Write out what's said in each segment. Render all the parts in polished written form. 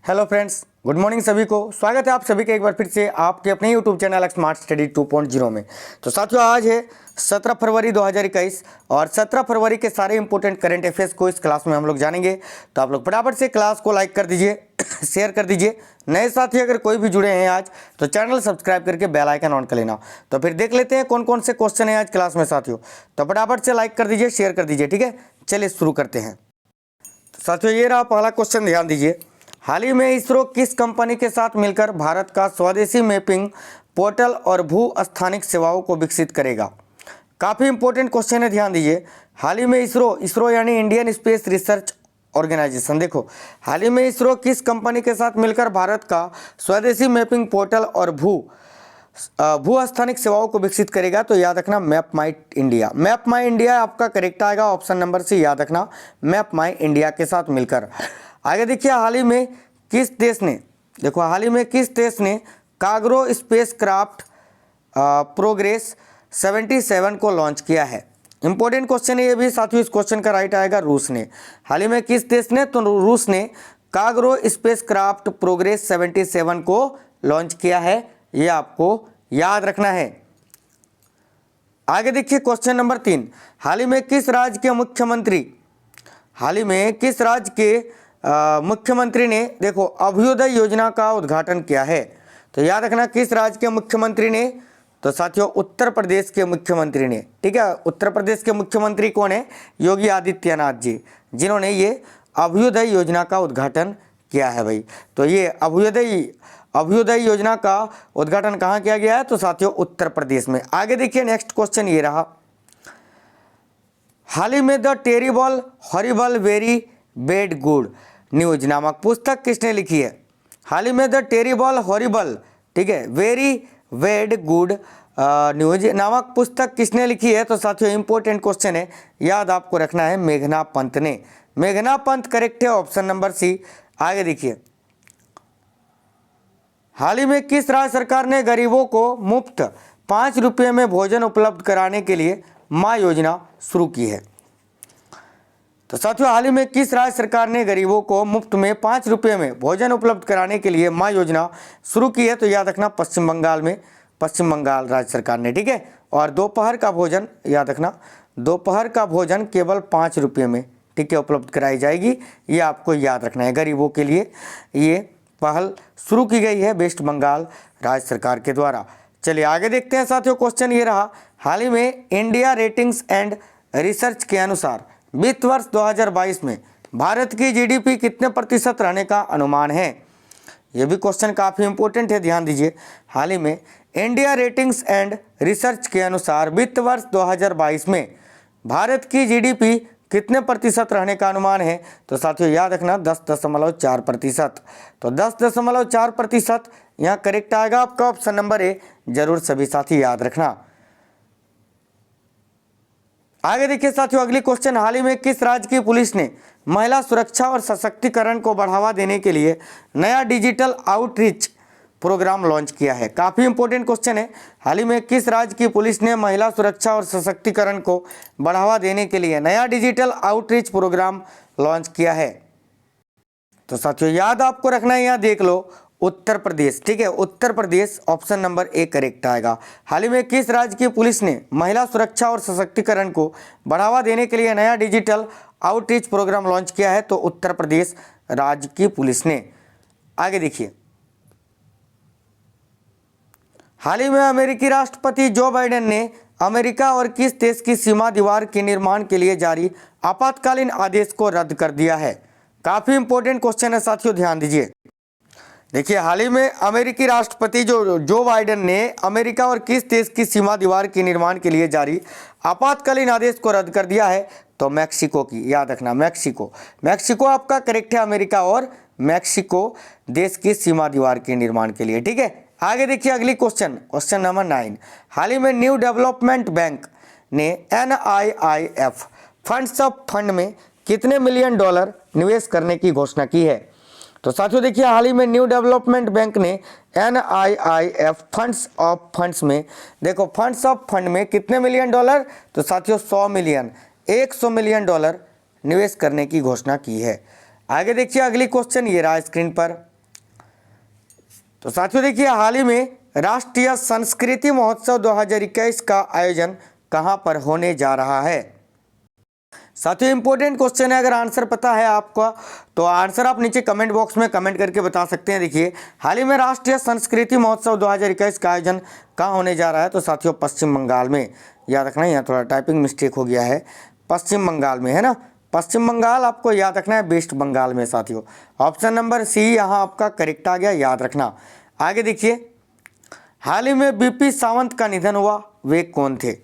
Hello friends, good morning सभी को। स्वागत है आप सभी का एक बार फिर से आपके अपने यूट्यूब चैनल स्मार्ट स्टडी 2.0 में। तो साथियों, आज है 17 फरवरी 2021 और 17 फरवरी के सारे इंपॉर्टेंट करंट अफेयर्स को इस क्लास में हम लोग जानेंगे। तो आप लोग फटाफट से क्लास को लाइक कर दीजिए, शेयर कर दीजिए। नए साथी अगर कोई भी जुड़े हैं आज तो चैनल सब्सक्राइब करके बेल आइकन ऑन कर लेना। तो फिर देख लेते हैं कौन कौन से क्वेश्चन है आज क्लास में साथियों। तो फटाफट से लाइक कर दीजिए, शेयर कर दीजिए। ठीक है, चलिए शुरू करते हैं। तो साथियों, ये रहा पहला क्वेश्चन, ध्यान दीजिए। हाल ही में इसरो किस कंपनी के साथ मिलकर भारत का स्वदेशी मैपिंग पोर्टल और भू स्थानिक सेवाओं को विकसित करेगा? काफ़ी इंपॉर्टेंट क्वेश्चन है, ध्यान दीजिए। हाल ही में इसरो यानी इंडियन स्पेस रिसर्च ऑर्गेनाइजेशन, देखो हाल ही में इसरो किस कंपनी के साथ मिलकर भारत का स्वदेशी मैपिंग पोर्टल और भू स्थानिक सेवाओं को विकसित करेगा? तो याद रखना मैप माई इंडिया। मैप माई इंडिया आपका करेक्ट आएगा, ऑप्शन नंबर सी याद रखना, मैप माई इंडिया के साथ मिलकर। आगे देखिए, हाल ही में किस देश ने, देखो हाल ही में किस देश ने कागरो स्पेस क्राफ्ट प्रोग्रेस 77 को लॉन्च किया है? इंपॉर्टेंट क्वेश्चन है ये भी साथियों। इस क्वेश्चन का राइट आएगा रूस ने। हाल ही में किस देश ने, तो रूस ने कागरो स्पेस क्राफ्ट प्रोग्रेस 77 को लॉन्च किया है, ये आपको याद रखना है। आगे देखिए क्वेश्चन नंबर 3, हाल ही में किस राज्य के मुख्यमंत्री ने देखो अभ्युदय योजना का उद्घाटन किया है? तो याद रखना किस राज्य के मुख्यमंत्री ने, तो साथियों उत्तर प्रदेश के मुख्यमंत्री ने। ठीक है, उत्तर प्रदेश के मुख्यमंत्री कौन है? योगी आदित्यनाथ जी, जिन्होंने ये अभ्युदय योजना का उद्घाटन किया है भाई। तो ये अभ्युदय योजना का उद्घाटन कहाँ किया गया है? तो साथियों उत्तर प्रदेश में। आगे देखिए नेक्स्ट क्वेश्चन ये रहा, हाल ही में the terrible horrible very bad good news नामक पुस्तक किसने लिखी है? हाल ही में द टेरिबल हॉरिबल, ठीक है, वेरी बैड गुड न्यूज नामक पुस्तक किसने लिखी है? तो साथियों इंपॉर्टेंट क्वेश्चन है, याद आपको रखना है, मेघना पंत ने। मेघना पंत करेक्ट है, ऑप्शन नंबर सी। आगे देखिए, हाल ही में किस राज्य सरकार ने गरीबों को मुफ्त 5 रुपये में भोजन उपलब्ध कराने के लिए माँ योजना शुरू की है? तो साथियों हाल ही में किस राज्य सरकार ने गरीबों को मुफ्त में 5 रुपये में भोजन उपलब्ध कराने के लिए माँ योजना शुरू की है? तो याद रखना पश्चिम बंगाल राज्य सरकार ने। ठीक है, और दोपहर का भोजन याद रखना, दोपहर का भोजन केवल 5 रुपये में, ठीक है, उपलब्ध कराई जाएगी। ये आपको याद रखना है, गरीबों के लिए ये पहल शुरू की गई है वेस्ट बंगाल राज्य सरकार के द्वारा। चलिए आगे देखते हैं साथियों, क्वेश्चन ये रहा, हाल ही में इंडिया रेटिंग्स एंड रिसर्च के अनुसार वित्त वर्ष 2022 में भारत की जीडीपी कितने प्रतिशत रहने का अनुमान है? यह भी क्वेश्चन काफ़ी इंपॉर्टेंट है, ध्यान दीजिए। हाल ही में इंडिया रेटिंग्स एंड रिसर्च के अनुसार वित्त वर्ष 2022 में भारत की जीडीपी कितने प्रतिशत रहने का अनुमान है? तो साथियों याद रखना 10.4%। तो 10.4% यहाँ करेक्ट आएगा आपका, ऑप्शन नंबर ए, जरूर सभी साथी याद रखना। आगे देखिए साथियों अगली क्वेश्चन, हाल ही में किस राज्य की पुलिस ने महिला सुरक्षा और सशक्तिकरण को बढ़ावा देने के लिए नया डिजिटल आउटरीच प्रोग्राम लॉन्च किया है? काफ़ी इंपॉर्टेंट क्वेश्चन है, हाल ही में किस राज्य की पुलिस ने महिला सुरक्षा और सशक्तिकरण को बढ़ावा देने के लिए नया डिजिटल आउटरीच प्रोग्राम लॉन्च किया है? तो साथियों याद आपको रखना है, यहाँ देख लो उत्तर प्रदेश। ठीक है, Uttar Pradesh, option number A correct आएगा। हाल ही में किस राज्य की पुलिस ने महिला सुरक्षा और सशक्तिकरण को बढ़ावा देने के लिए नया डिजिटल आउटरीच प्रोग्राम लॉन्च किया है? तो उत्तर प्रदेश राज्य की पुलिस ने। आगे देखिए, हाल ही में अमेरिकी राष्ट्रपति जो बाइडेन ने अमेरिका और किस देश की सीमा दीवार के निर्माण के लिए जारी आपातकालीन आदेश को रद्द कर दिया है? काफ़ी इंपॉर्टेंट क्वेश्चन है साथियों, ध्यान दीजिए। देखिए हाल ही में अमेरिकी राष्ट्रपति जो बाइडेन ने अमेरिका और किस देश की सीमा दीवार के निर्माण के लिए जारी आपातकालीन आदेश को रद्द कर दिया है? तो मैक्सिको की, याद रखना मैक्सिको आपका करेक्ट है, अमेरिका और मैक्सिको देश की सीमा दीवार के निर्माण के लिए। ठीक है, आगे देखिए अगली क्वेश्चन नंबर 9, हाल ही में न्यू डेवलपमेंट बैंक ने NIIF फंड्स ऑफ फंड में कितने मिलियन डॉलर निवेश करने की घोषणा की है? तो साथियों देखिए हाल ही में न्यू डेवलपमेंट बैंक ने NIIF फंड्स में, देखो फंड्स ऑफ फंड में कितने मिलियन डॉलर? तो साथियों 100 मिलियन डॉलर निवेश करने की घोषणा की है। आगे देखिए अगली क्वेश्चन ये रहा स्क्रीन पर, तो साथियों देखिए, हाल ही में राष्ट्रीय संस्कृति महोत्सव 2021 का आयोजन कहां पर होने जा रहा है। साथियों इंपॉर्टेंट क्वेश्चन है, अगर आंसर पता है आपका तो आंसर आप नीचे कमेंट बॉक्स में कमेंट करके बता सकते हैं। देखिए, हाल ही में राष्ट्रीय संस्कृति महोत्सव 2021 का आयोजन कहाँ होने जा रहा है, तो साथियों पश्चिम बंगाल में। याद रखना, यहाँ थोड़ा टाइपिंग मिस्टेक हो गया है, पश्चिम बंगाल में है ना, पश्चिम बंगाल आपको याद रखना है, वेस्ट बंगाल में। साथियों ऑप्शन नंबर सी यहाँ आपका करेक्ट आ गया, याद रखना। आगे देखिए, हाल ही में बीपी सावंत का निधन हुआ, वे कौन थे।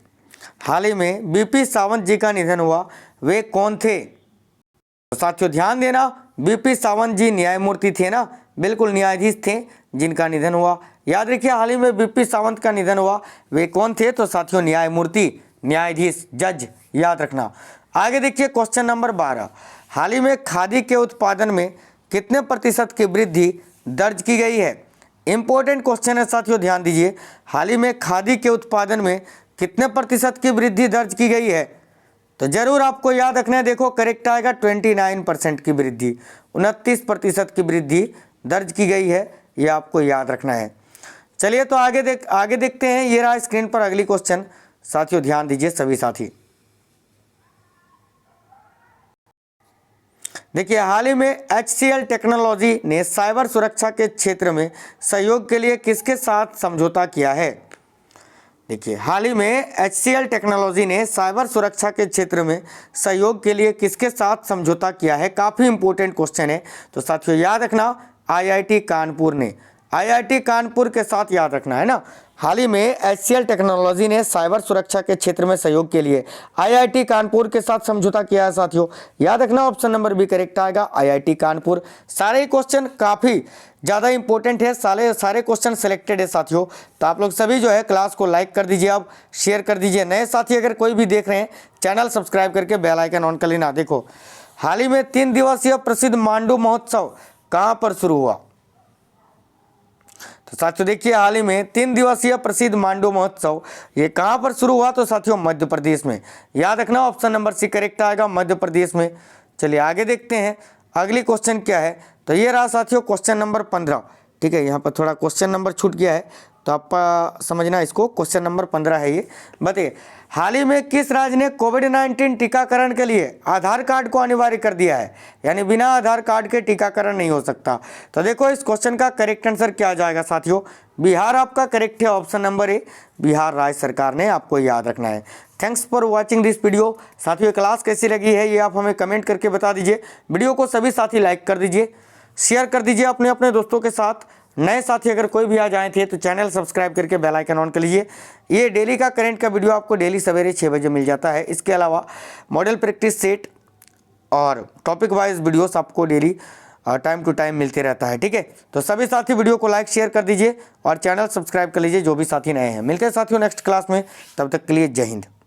हाल ही में बीपी सावंत जी का निधन हुआ, वे कौन थे। तो साथियों ध्यान देना, बीपी सावंत जी न्यायमूर्ति थे ना, बिल्कुल न्यायाधीश थे जिनका निधन हुआ। याद रखिए, हाल ही में बीपी सावंत का निधन हुआ, वे कौन थे, तो साथियों न्यायमूर्ति, न्यायाधीश, जज, याद रखना। आगे देखिए क्वेश्चन नंबर 12, हाल ही में खादी के उत्पादन में कितने प्रतिशत की वृद्धि दर्ज की गई है। इंपॉर्टेंट क्वेश्चन है साथियों, ध्यान दीजिए, हाल ही में खादी के उत्पादन में कितने प्रतिशत की वृद्धि दर्ज की गई है, तो जरूर आपको याद रखना है। देखो करेक्ट आएगा 29% की वृद्धि, 29% की वृद्धि दर्ज की गई है, ये आपको याद रखना है। चलिए तो आगे देखते हैं, ये रहा स्क्रीन पर अगली क्वेश्चन। साथियों ध्यान दीजिए सभी साथी। देखिए, हाल ही में HCL टेक्नोलॉजी ने साइबर सुरक्षा के क्षेत्र में सहयोग के लिए किसके साथ समझौता किया है। देखिए, हाल ही में HCL टेक्नोलॉजी ने साइबर सुरक्षा के क्षेत्र में सहयोग के लिए किसके साथ समझौता किया है। काफ़ी इंपॉर्टेंट क्वेश्चन है, तो साथियों याद रखना, IIT कानपुर ने, IIT कानपुर के साथ याद रखना है ना। हाल ही में HCL टेक्नोलॉजी ने साइबर सुरक्षा के क्षेत्र में सहयोग के लिए IIT कानपुर के साथ समझौता किया है। साथियों याद रखना, ऑप्शन नंबर बी करेक्ट आएगा, IIT कानपुर। सारे क्वेश्चन काफ़ी ज़्यादा इंपॉर्टेंट है, सारे क्वेश्चन सिलेक्टेड है साथियों। तो आप लोग सभी जो है क्लास को लाइक कर दीजिए, आप शेयर कर दीजिए। नए साथी अगर कोई भी देख रहे हैं, चैनल सब्सक्राइब करके बेल आइकन ऑन कर लेना। देखो, हाल ही में 3 दिवसीय प्रसिद्ध मांडू महोत्सव कहाँ पर शुरू हुआ। तो साथियों देखिए, हाल ही में 3 दिवसीय प्रसिद्ध मांडू महोत्सव ये कहाँ पर शुरू हुआ, तो साथियों मध्य प्रदेश में। याद रखना, ऑप्शन नंबर सी करेक्ट आएगा, मध्य प्रदेश में। चलिए आगे देखते हैं अगली क्वेश्चन क्या है। तो ये रहा साथियों क्वेश्चन नंबर 15। ठीक है, यहाँ पर थोड़ा क्वेश्चन नंबर छूट गया है, तो आप समझना इसको। क्वेश्चन नंबर 15 है ये। बताइए, हाल ही में किस राज्य ने कोविड-19 टीकाकरण के लिए आधार कार्ड को अनिवार्य कर दिया है, यानी बिना आधार कार्ड के टीकाकरण नहीं हो सकता। तो देखो इस क्वेश्चन का करेक्ट आंसर क्या आ जाएगा साथियों, बिहार आपका करेक्ट है, ऑप्शन नंबर ए, बिहार राज्य सरकार ने, आपको याद रखना है। Thanks for watching this video. साथियों क्लास कैसी लगी है ये आप हमें कमेंट करके बता दीजिए। वीडियो को सभी साथी लाइक कर दीजिए, शेयर कर दीजिए अपने अपने दोस्तों के साथ। नए साथी अगर कोई भी आ जाए थे तो चैनल सब्सक्राइब करके बेल आइकन ऑन कर लीजिए। ये डेली का करंट का वीडियो आपको डेली सवेरे 6 बजे मिल जाता है। इसके अलावा मॉडल प्रैक्टिस सेट और टॉपिक वाइज वीडियोस आपको डेली टाइम टू टाइम मिलते रहता है। ठीक है, तो सभी साथी वीडियो को लाइक शेयर कर दीजिए और चैनल सब्सक्राइब कर लीजिए जो भी साथी नए हैं। मिलते हैं साथियों नेक्स्ट क्लास में, तब तक के लिए जय हिंद।